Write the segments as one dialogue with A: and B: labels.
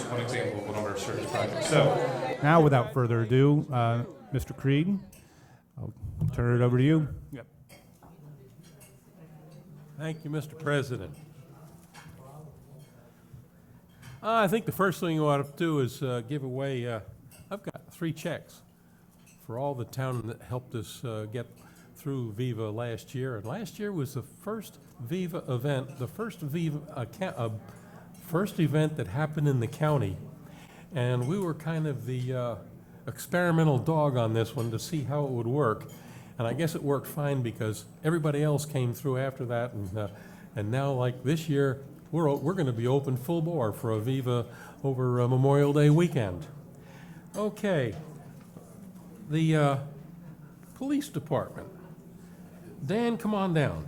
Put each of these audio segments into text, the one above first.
A: just one example of one of our service projects. So
B: Now, without further ado, Mr. Creed, I'll turn it over to you.
C: Yep. Thank you, Mr. President. I think the first thing you ought to do is give away, I've got 3 checks for all the town that helped us get through Viva last year. And last year was the first Viva event, the first first event that happened in the county. And we were kind of the experimental dog on this one to see how it would work. And I guess it worked fine because everybody else came through after that. And now, like this year, we're going to be open full bore for a Viva over Memorial Day weekend. Okay, the police department. Dan, come on down.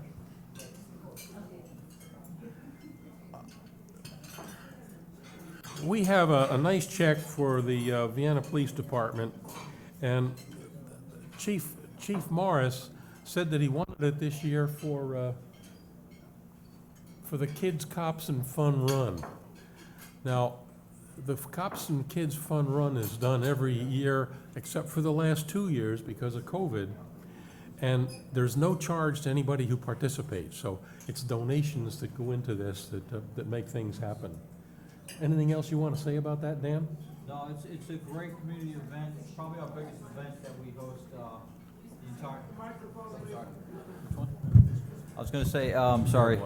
C: We have a nice check for the Vienna Police Department, and Chief Morris said that he wanted it this year for the Kids, Cops, and Fun Run. Now, the Cops and Kids Fun Run is done every year except for the last 2 years because of COVID, and there's no charge to anybody who participates. So it's donations that go into this that make things happen. Anything else you want to say about that, Dan?
D: No, it's a great community event. It's probably our biggest event that we host the entire. I was going to say, sorry.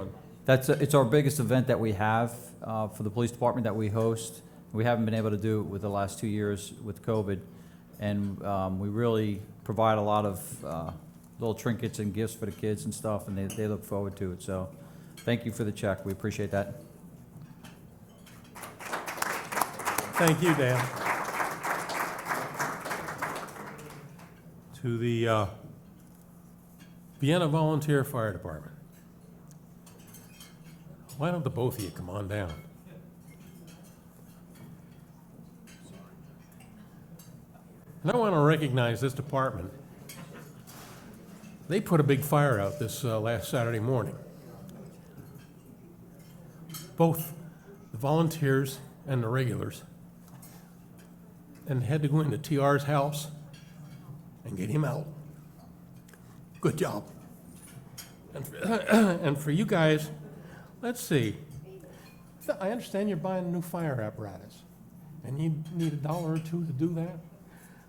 D: It's our biggest event that we have for the police department that we host. We haven't been able to do it with the last 2 years with COVID, and we really provide a lot of little trinkets and gifts for the kids and stuff, and they look forward to it. So, thank you for the check. We appreciate that.
C: Thank you, Dan. To the Vienna Volunteer Fire Department. Why don't the both of you come on down? And I want to recognize this department. They put a big fire out this last Saturday morning. Both the volunteers and the regulars. And had to go into TR's house and get him out. Good job. And for you guys, let's see. I understand you're buying a new fire apparatus, and you need $1 or $2 to do that.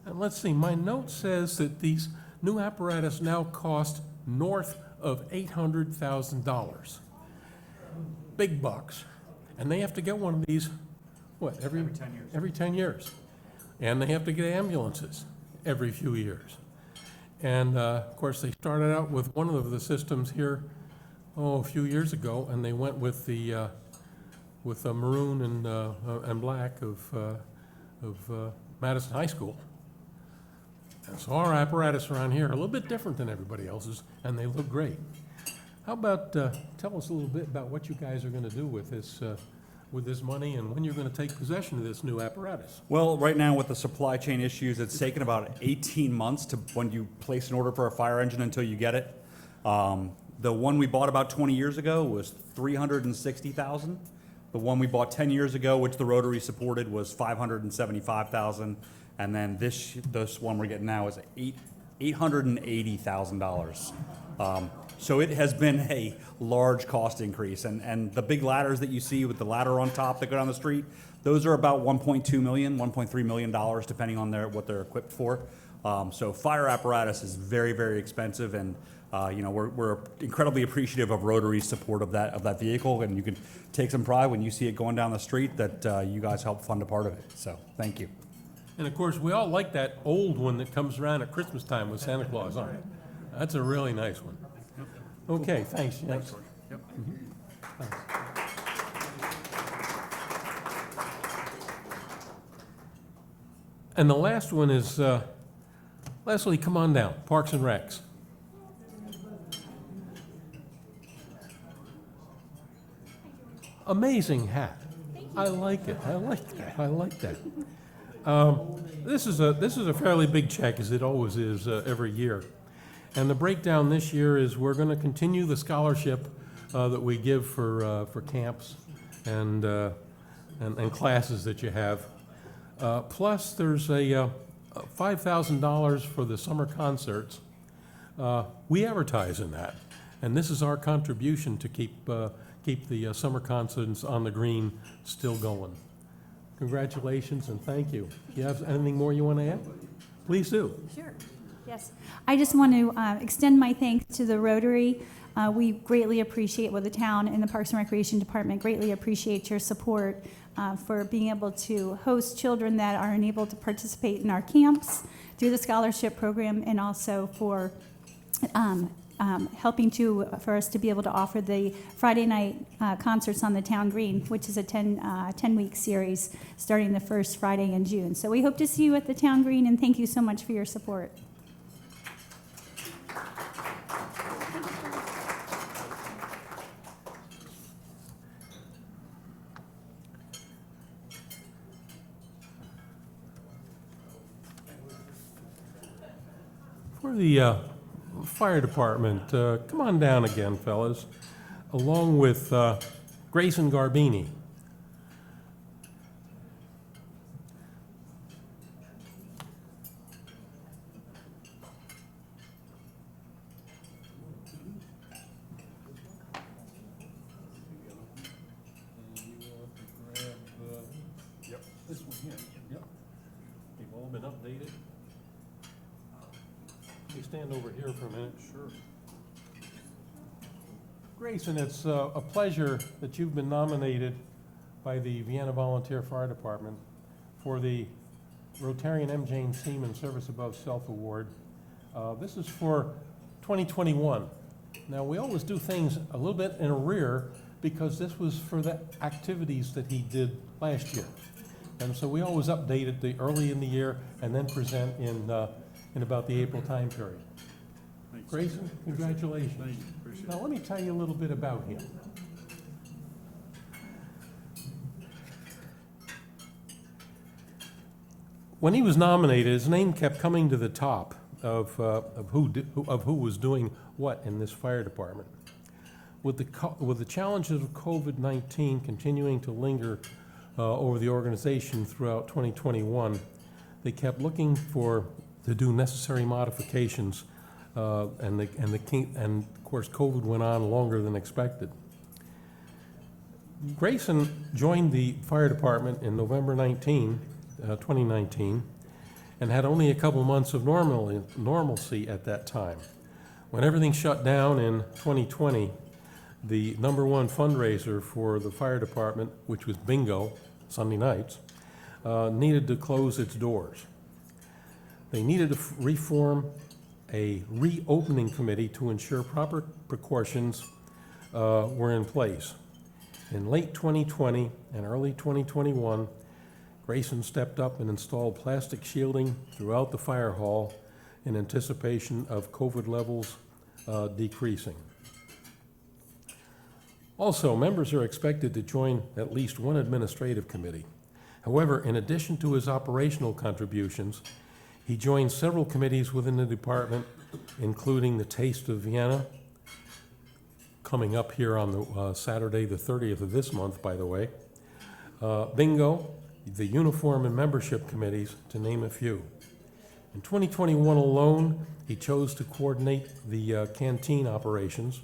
C: And let's see, my note says that these new apparatus now cost north of $800,000. Big bucks. And they have to get one of these, what, every 10 years. Every 10 years. And they have to get ambulances every few years. And of course, they started out with one of the systems here, a few years ago, and they went with the maroon and black of Madison High School. And so our apparatus around here are a little bit different than everybody else's, and they look great. How about tell us a little bit about what you guys are going to do with this money and when you're going to take possession of this new apparatus?
E: Well, right now with the supply chain issues, it's taken about 18 months to when you place an order for a fire engine until you get it. The one we bought about 20 years ago was $360,000. The one we bought 10 years ago, which the Rotary supported, was $575,000. And then this one we're getting now is $880,000. So it has been a large cost increase. And the big ladders that you see with the ladder on top that go down the street, those are about $1.2 million, $1.3 million, depending on what they're equipped for. So fire apparatus is very, very expensive, and we're incredibly appreciative of Rotary's support of that vehicle, and you can take some pride when you see it going down the street that you guys helped fund a part of it. So thank you.
C: And of course, we all like that old one that comes around at Christmas time with Santa Claus on it. That's a really nice one. Okay, thanks, Jens.
B: Yep.
C: Thanks. And the last one is, Leslie, come on down, Parks and Recs. Amazing hat. I like it. I like that. This is a fairly big check, as it always is every year. And the breakdown this year is we're going to continue the scholarship that we give for camps, and and classes that you have. Plus, there's a $5,000 for the summer concerts. We advertise in that, and this is our contribution to keep the summer concerts on the green still going. Congratulations and thank you. You have anything more you want to add? Please do.
F: Sure. Yes. I just want to extend my thanks to the Rotary. We greatly appreciate, well, the town and the Parks and Recreation Department greatly appreciate your support for being able to host children that are unable to participate in our camps through the scholarship program, and also for helping for us to be able to offer the Friday night concerts on the town green, which is a 10-week series starting the first Friday in June. So we hope to see you at the town green, and thank you so much for your support.
C: For the fire department, come on down again, fellas, along with Grayson Garbini. This one here. Yep. They've all been updated. Let me stand over here for a minute. Sure. Grayson, it's a pleasure that you've been nominated by the Vienna Volunteer Fire Department for the Rotarian M. Jane Seeman Service Above Self Award. This is for 2021. Now, we always do things a little bit in arrear because this was for the activities that he did last year. And so we always update it early in the year and then present in about the April time period.
G: Thanks.
C: Grayson, congratulations.
G: Thank you. Appreciate
C: Now, let me tell you a little bit about him. When he was nominated, his name kept coming to the top of who was doing what in this fire department. With the challenges of COVID-19 continuing to linger over the organization throughout 2021, they kept looking to do necessary modifications, and of course COVID went on longer than expected. Grayson joined the fire department in November 2019, and had only a couple months of normalcy at that time. When everything shut down in 2020, the #1 fundraiser for the fire department, which was bingo, Sunday nights, needed to close its doors. They needed to reform a reopening committee to ensure proper precautions were in place. In late 2020 and early 2021, Grayson stepped up and installed plastic shielding throughout the fire hall in anticipation of COVID levels decreasing. Also, members are expected to join at least one administrative committee. However, in addition to his operational contributions, he joined several committees within the department, including the Taste of Vienna, coming up here on the Saturday the 30th of this month, by the way, bingo, the uniform and membership committees, to name a few. In 2021 alone, he chose to coordinate the canteen operations.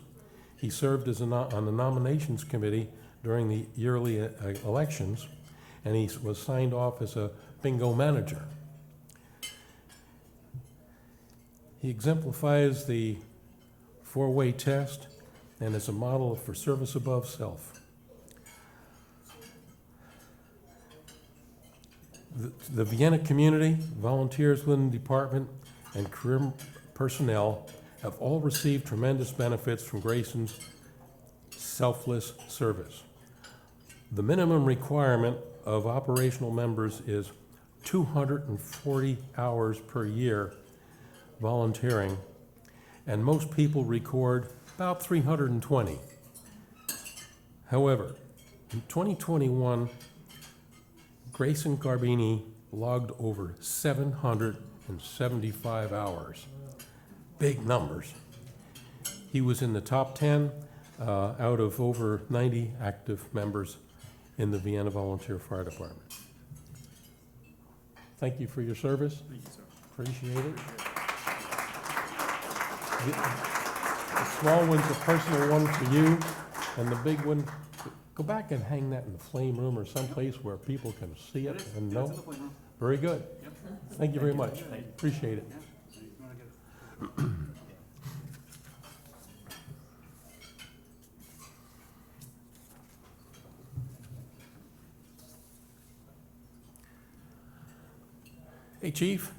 C: He served on the nominations committee during the yearly elections, and he was signed off as a bingo manager. He exemplifies the four-way test and is a model for service above self. The Vienna community, volunteers within the department, and career personnel have all received tremendous benefits from Grayson's selfless service. The minimum requirement of operational members is 240 hours per year volunteering, and most people record about 320. However, in 2021, Grayson Garbini logged over 775 hours. Big numbers. He was in the top 10 out of over 90 active members in the Vienna Volunteer Fire Department. Thank you for your service.
A: Thank you, sir.
C: Appreciate it. The small one's a personal one for you, and the big one, go back and hang that in the flame room or someplace where people can see it and know. Very good. Thank you very much. Appreciate it. Hey, Chief.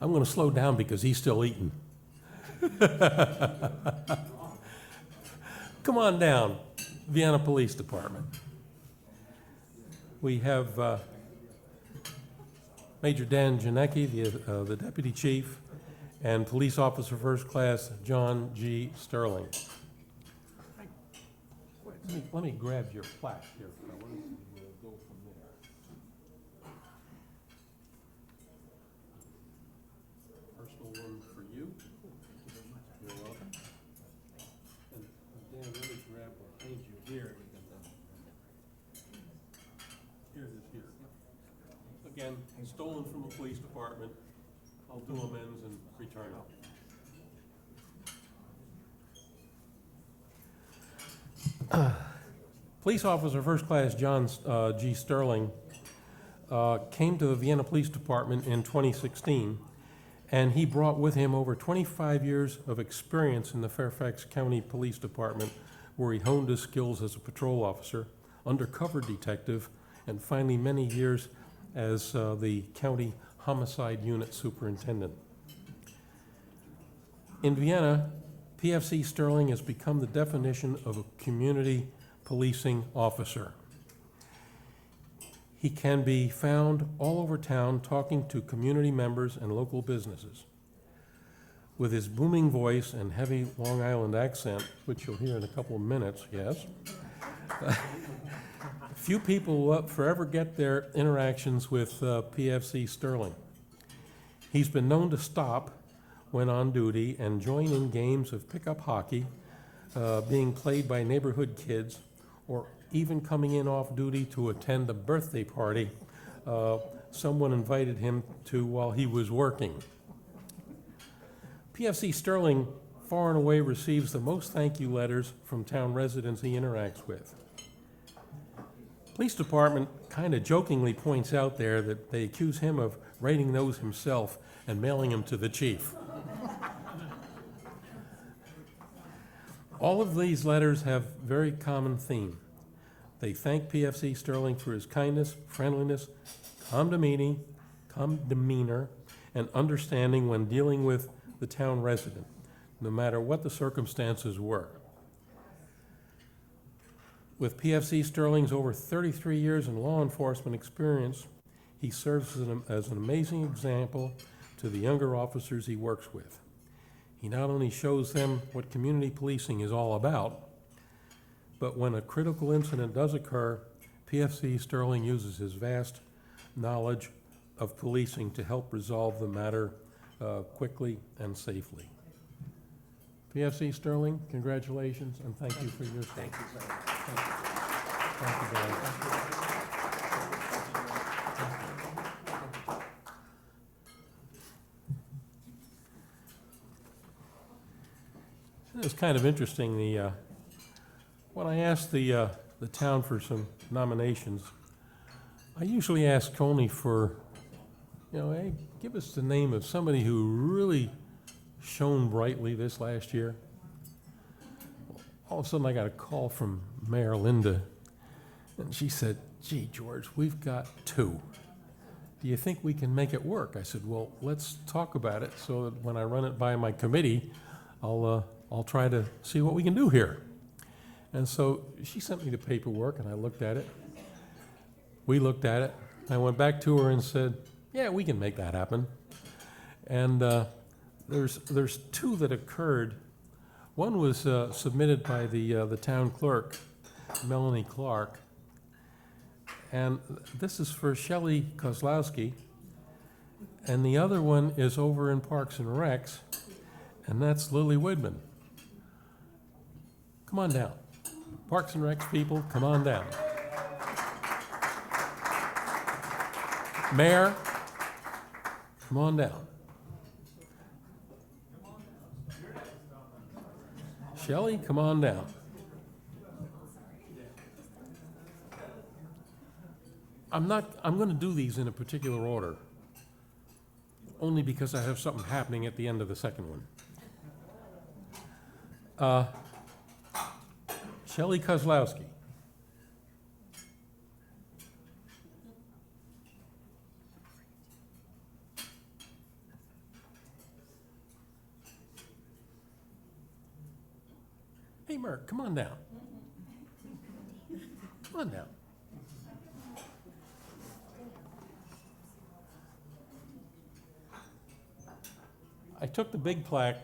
C: I'm going to slow down because he's still eating. Come on down, Vienna Police Department. We have Major Dan Janicki, the Deputy Chief, and Police Officer First Class John G. Sterling. Let me grab your plaque here, fellas, and we'll go from there. Personal one for you. You're welcome. And Dan, let me grab what page you here. Here it is here. Again, stolen from the police department. I'll do amends and return it. Police Officer First Class John G. Sterling came to the Vienna Police Department in 2016, and he brought with him over 25 years of experience in the Fairfax County Police Department, where he honed his skills as a patrol officer, undercover detective, and finally many years as the county homicide unit superintendent. In Vienna, PFC Sterling has become the definition of a community policing officer. He can be found all over town talking to community members and local businesses. With his booming voice and heavy Long Island accent, which you'll hear in a couple of minutes, yes, few people will forever get their interactions with PFC Sterling. He's been known to stop when on duty and join in games of pickup hockey being played by neighborhood kids, or even coming in off duty to attend a birthday party someone invited him to while he was working. PFC Sterling far and away receives the most thank you letters from town residents he interacts with. Police department kind of jokingly points out there that they accuse him of writing those himself and mailing them to the chief. All of these letters have very common theme. They thank PFC Sterling for his kindness, friendliness, calm demeanor, and understanding when dealing with the town resident, no matter what the circumstances were. With PFC Sterling's over 33 years in law enforcement experience, he serves as an amazing example to the younger officers he works with. He not only shows them what community policing is all about, but when a critical incident does occur, PFC Sterling uses his vast knowledge of policing to help resolve the matter quickly and safely. PFC Sterling, congratulations, and thank you for your service. Thank you, sir. Thank you, guys. It's kind of interesting, when I ask the town for some nominations, I usually ask only for, hey, give us the name of somebody who really shone brightly this last year. All of a sudden I got a call from Mayor Linda, and she said, gee, George, we've got two. Do you think we can make it work? I said, well, let's talk about it so that when I run it by my committee, I'll try to see what we can do here. And so she sent me the paperwork, and I looked at it. We looked at it. I went back to her and said, yeah, we can make that happen. And there's two that occurred. One was submitted by the town clerk, Melanie Clark. And this is for Shelley Kozlowski. And the other one is over in Parks and Recs, and that's Lily Widman. Come on down. Parks and Recs people, come on down. Mayor, come on down. Shelley, come on down. I'm going to do these in a particular order, only because I have something happening at the end of the second one. Shelley Kozlowski. Hey, Merck, come on down. Come on down. I took the big plaque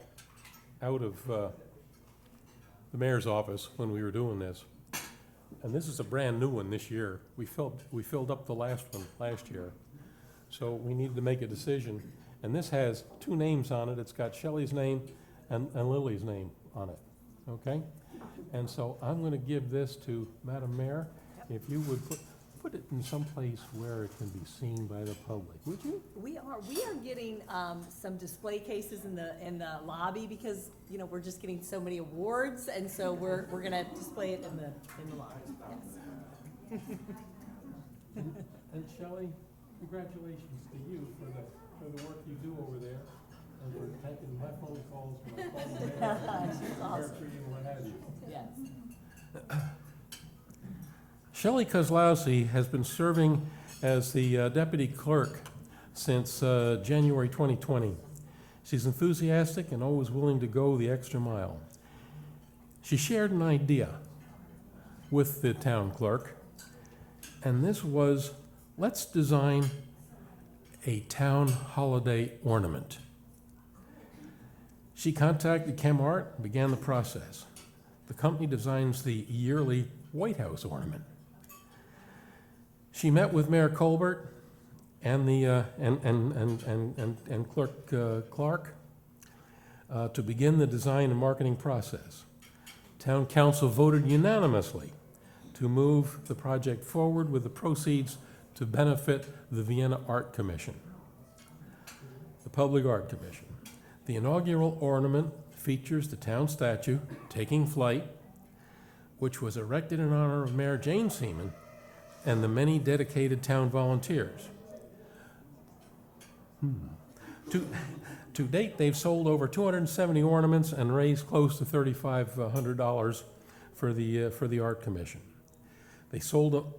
C: out of the mayor's office when we were doing this, and this is a brand-new one this year. We filled up the last one last year, so we needed to make a decision. And this has two names on it. It's got Shelley's name and Lily's name on it, okay? And so I'm going to give this to Madam Mayor. If you would put it in some place where it can be seen by the public, would you?
G: We are getting some display cases in the lobby because, you know, we're just getting so many awards, and so we're gonna display it in the lobby, yes.
C: And Shelley, congratulations to you for the work you do over there, and for taking my phone calls when I call the mayor,
G: She's awesome.
C: and what have you.
G: Yes.
C: Shelley Kozlowski has been serving as the deputy clerk since January 2020. She's enthusiastic and always willing to go the extra mile. She shared an idea with the town clerk, and this was, let's design a town holiday ornament. She contacted ChemArt and began the process. The company designs the yearly White House ornament. She met with Mayor Colbert and the and Clerk Clark to begin the design and marketing process. Town Council voted unanimously to move the project forward with the proceeds to benefit the Vienna Art Commission, the Public Art Commission. The inaugural ornament features the town statue taking flight, which was erected in honor of Mayor Jane Seeman and the many dedicated town volunteers. To date, they've sold over 270 ornaments and raised close to $3,500 for the Art Commission. They sold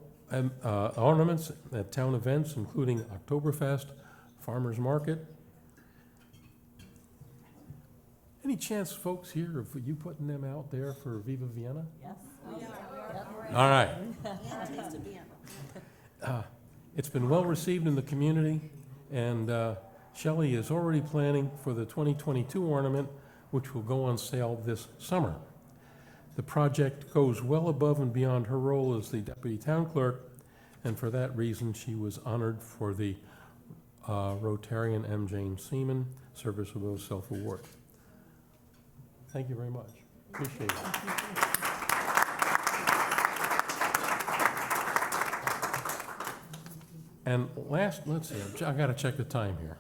C: ornaments at town events, including Oktoberfest, Farmers Market. Any chance, folks, here of you putting them out there for Viva Vienna?
G: Yes.
C: All right. It's been well received in the community, and Shelley is already planning for the 2022 ornament, which will go on sale this summer. The project goes well above and beyond her role as the deputy town clerk, and for that reason, she was honored for the Rotarian M. Jane Seeman Service Above Self Award. Thank you very much. Appreciate it. And last, let's see, I gotta check the time here,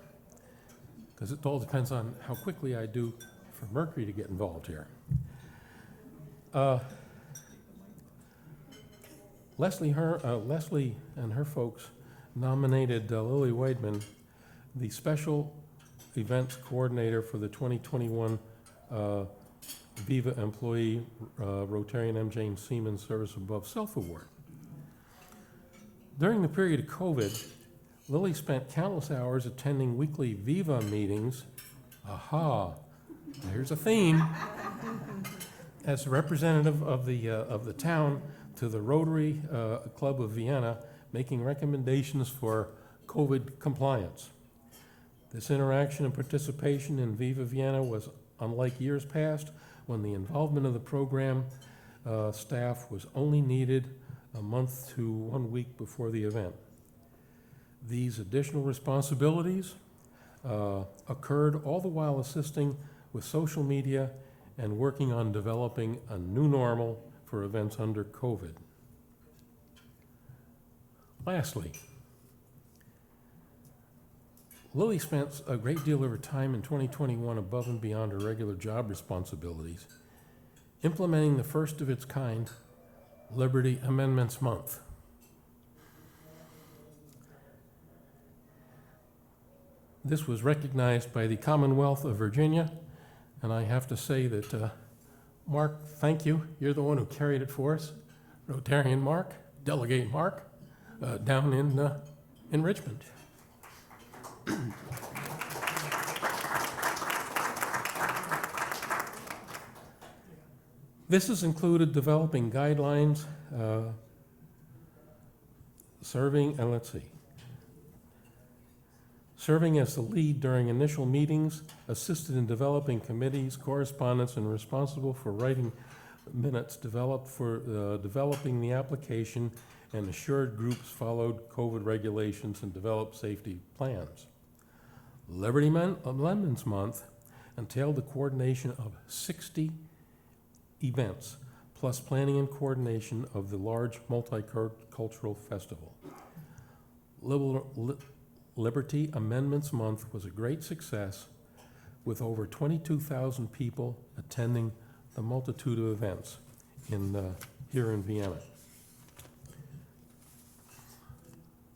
C: because it all depends on how quickly I do for Mercury to get involved here. Leslie and her folks nominated Lily Weidman, the special events coordinator for the 2021 Viva Employee Rotarian M. Jane Seeman Service Above Self Award. During the period of COVID, Lily spent countless hours attending weekly Viva meetings. Aha, here's a theme. As a representative of the town to the Rotary Club of Vienna, making recommendations for COVID compliance. This interaction and participation in Viva Vienna was unlike years past, when the involvement of the program staff was only needed a month to 1 week before the event. These additional responsibilities occurred all the while assisting with social media and working on developing a new normal for events under COVID. Lastly, Lily spent a great deal of her time in 2021 above and beyond her regular job responsibilities, implementing the first of its kind Liberty Amendments Month. This was recognized by the Commonwealth of Virginia, and I have to say that, Mark, thank you. You're the one who carried it for us. Rotarian Mark, Delegate Mark, down in Richmond. This has included developing guidelines, serving as the lead during initial meetings, assisted in developing committees, correspondence, and responsible for writing minutes developed for developing the application, and assured groups followed COVID regulations and developed safety plans. Liberty Amendments Month entailed the coordination of 60 events, plus planning and coordination of the large multicultural festival. Liberty Amendments Month was a great success, with over 22,000 people attending the multitude of events here in Vienna.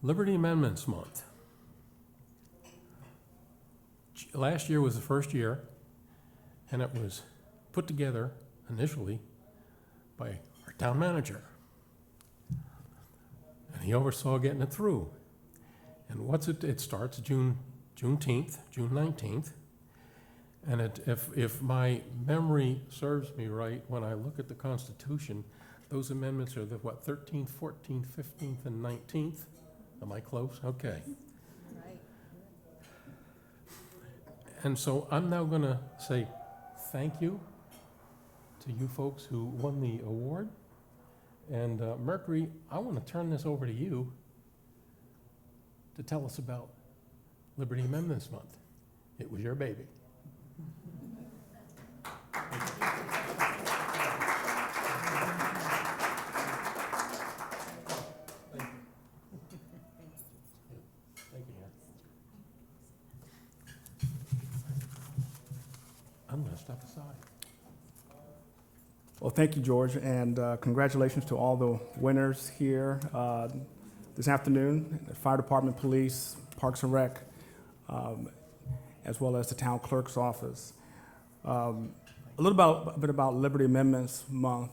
C: Liberty Amendments Month. Last year was the first year, and it was put together initially by our town manager. And he oversaw getting it through. And it starts June 19th. And if my memory serves me right, when I look at the Constitution, those amendments are the, 13th, 14th, 15th, and 19th? Am I close? Okay.
G: Right.
C: And so I'm now going to say thank you to you folks who won the award. And Mercury, I want to turn this over to you to tell us about Liberty Amendments Month. It was your baby. Thank you. I'm going to step aside.
H: Well, thank you, George, and congratulations to all the winners here this afternoon, the Fire Department, Police, Parks and Rec, as well as the Town Clerk's Office. A bit about Liberty Amendments Month.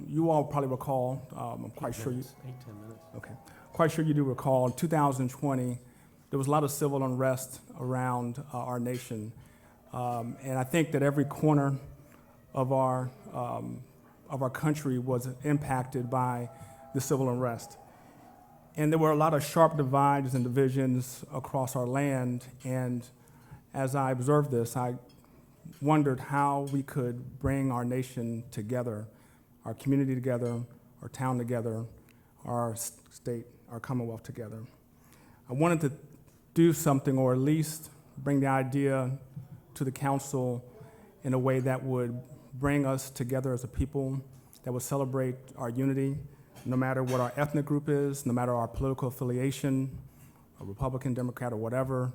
H: You all probably recall, I'm quite sure you...
C: 8-10 minutes.
H: Okay. Quite sure you do recall, in 2020, there was a lot of civil unrest around our nation. And I think that every corner of our country was impacted by the civil unrest. And there were a lot of sharp divides and divisions across our land. And as I observed this, I wondered how we could bring our nation together, our community together, our town together, our state, our Commonwealth together. I wanted to do something, or at least bring the idea to the council in a way that would bring us together as a people, that would celebrate our unity, no matter what our ethnic group is, no matter our political affiliation, a Republican, Democrat, or whatever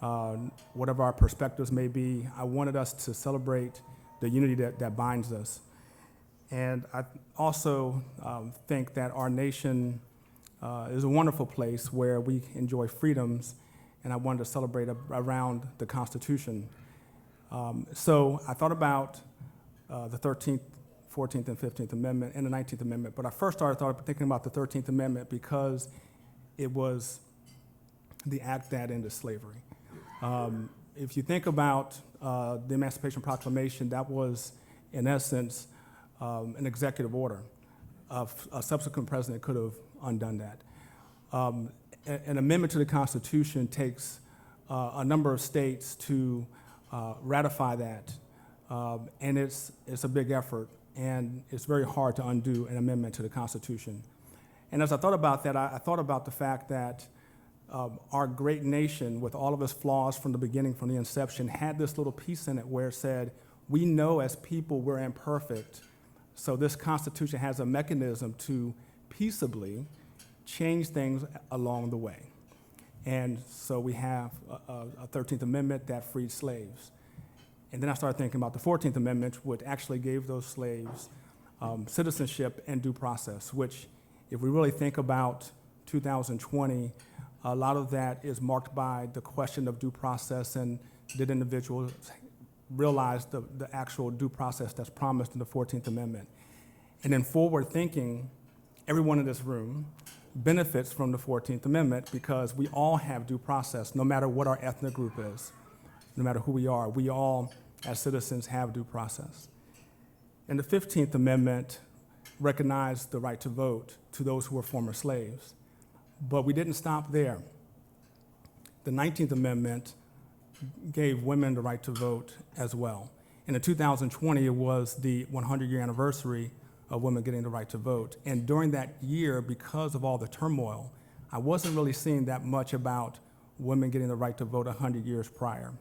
H: our perspectives may be. I wanted us to celebrate the unity that binds us. And I also think that our nation is a wonderful place where we enjoy freedoms, and I wanted to celebrate around the Constitution. So I thought about the 13th, 14th, and 15th Amendment and the 19th Amendment, but I first started thinking about the 13th Amendment because it was the act that ended slavery. If you think about the Emancipation Proclamation, that was, in essence, an executive order. A subsequent president could have undone that. An amendment to the Constitution takes a number of states to ratify that, and it's a big effort, and it's very hard to undo an amendment to the Constitution. And as I thought about that, I thought about the fact that our great nation, with all of its flaws from the beginning, from the inception, had this little piece in it where it said, we know as people we're imperfect, So this Constitution has a mechanism to peaceably change things along the way. And so we have a 13th Amendment that freed slaves. And then I started thinking about the 14th Amendment, which actually gave those slaves citizenship and due process, which, if we really think about 2020, a lot of that is marked by the question of due process and did individuals realize the actual due process that's promised in the 14th Amendment. And then forward thinking, everyone in this room benefits from the 14th Amendment because we all have due process, no matter what our ethnic group is, no matter who we are. We all, as citizens, have due process. And the 15th Amendment recognized the right to vote to those who were former slaves. But we didn't stop there. The 19th Amendment gave women the right to vote as well. And in 2020, it was the 100-year anniversary of women getting the right to vote. And during that year, because of all the turmoil, I wasn't really seeing that much about women getting the right to vote 100 years prior.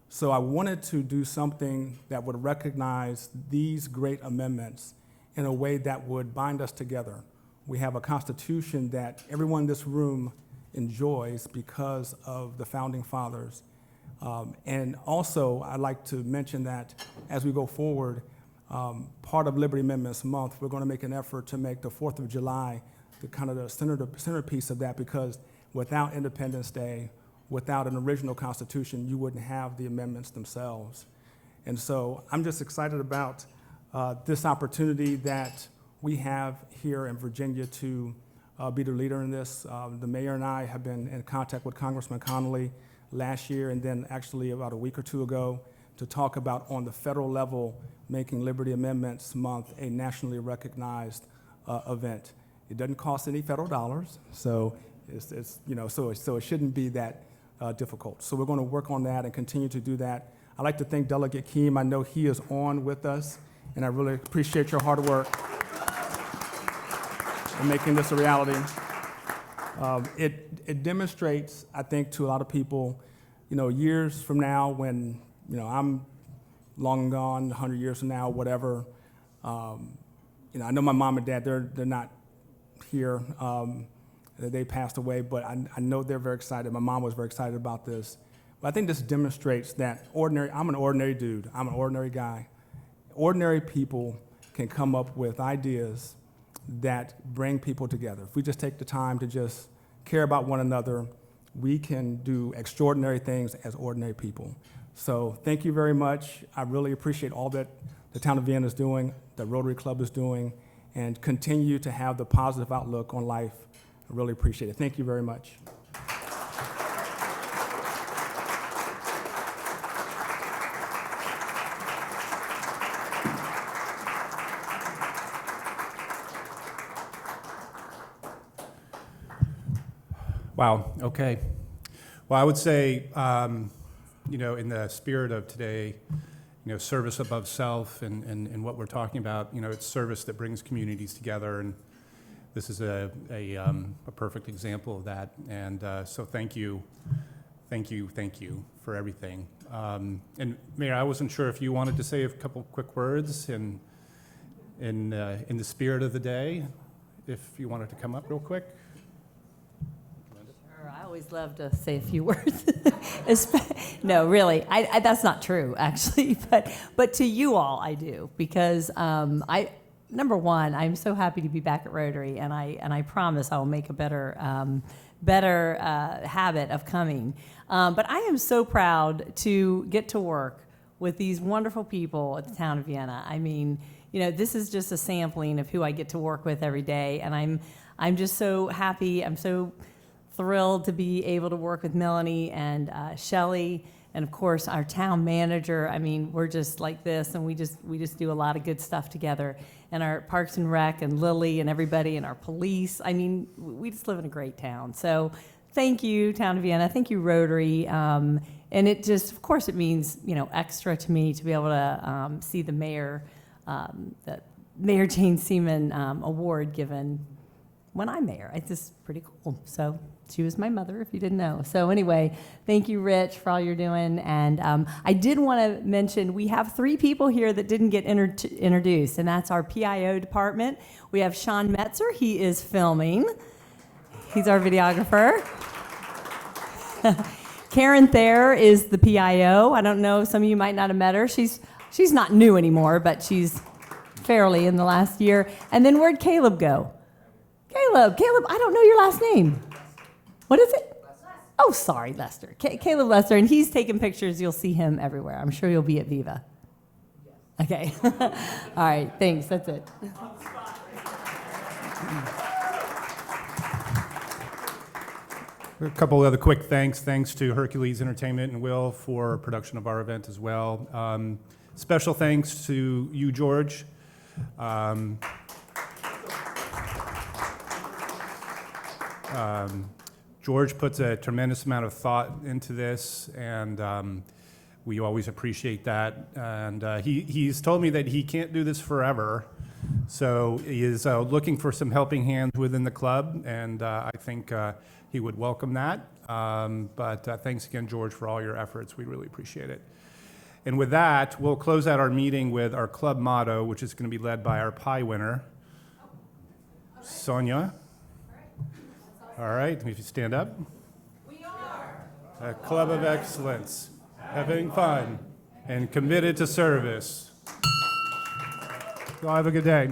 H: So I wanted to do something that would recognize these great amendments in a way that would bind us together. We have a Constitution that everyone in this room enjoys because of the Founding Fathers. And also, I'd like to mention that as we go forward, part of Liberty Amendments Month, we're going to make an effort to make the 4th of July the kind of the centerpiece of that, because without Independence Day, without an original Constitution, you wouldn't have the amendments themselves. And so I'm just excited about this opportunity that we have here in Virginia to be the leader in this. The mayor and I have been in contact with Congressman Connolly last year, and then actually about a week or two ago, to talk about, on the federal level, making Liberty Amendments Month a nationally recognized event. It doesn't cost any federal dollars, so it's so it shouldn't be that difficult. So we're going to work on that and continue to do that. I'd like to thank Delegate Keem. I know he is on with us, and I really appreciate your hard work in making this a reality. It demonstrates, I think, to a lot of people, years from now, when I'm long gone, 100 years from now, whatever. I know my mom and dad, they're not here. They passed away, but I know they're very excited. My mom was very excited about this. But I think this demonstrates that I'm an ordinary dude. I'm an ordinary guy. Ordinary people can come up with ideas that bring people together. If we just take the time to just care about one another, we can do extraordinary things as ordinary people. So thank you very much. I really appreciate all that the town of Vienna is doing, the Rotary Club is doing, and continue to have the positive outlook on life. I really appreciate it. Thank you very much.
B: Wow, okay. Well, I would say, in the spirit of today, service above self and what we're talking about, it's service that brings communities together, and this is a perfect example of that. And so thank you for everything. And Mayor, I wasn't sure if you wanted to say a couple quick words in the spirit of the day, if you wanted to come up real quick.
G: I always love to say a few words. No, really, I that's not true, actually. But to you all, I do, because number one, I'm so happy to be back at Rotary, and I promise I will make a better habit of coming. But I am so proud to get to work with these wonderful people at the town of Vienna. I mean, this is just a sampling of who I get to work with every day, and I'm just so happy. I'm so thrilled to be able to work with Melanie and Shelley, and of course our town manager. I mean, we're just like this, and we just do a lot of good stuff together. And our Parks and Rec and Lily and everybody, and our police. I mean, we just live in a great town. So thank you, Town of Vienna. Thank you, Rotary. And it just, of course, it means extra to me to be able to see the mayor, the Mayor Jane Seeman award given when I'm mayor. It's just pretty cool. So she was my mother, if you didn't know. So anyway, thank you, Rich, for all you're doing. And I did want to mention we have 3 people here that didn't get introduced, and that's our PIO department. We have Sean Metzer. He is filming. He's our videographer. Karen Thayer is the PIO. I don't know, some of you might not have met her. She's not new anymore, but she's fairly in the last year. And then where'd Caleb go? Caleb, I don't know your last name. What is it? Oh, sorry, Lester. Caleb Lester, and he's taking pictures. You'll see him everywhere. I'm sure you'll be at Viva. Okay. All right, thanks. That's it.
B: A couple other quick thanks. Thanks to Hercules Entertainment and Will for production of our event as well. Special thanks to you, George. George puts a tremendous amount of thought into this, and we always appreciate that. And he's told me that he can't do this forever, so he is looking for some helping hands within the club, and I think he would welcome that. But thanks again, George, for all your efforts. We really appreciate it. And with that, we'll close out our meeting with our club motto, which is going to be led by our pie winner, Sonia. All right, if you stand up. We are a club of excellence, having fun and committed to service. Y'all have a good day.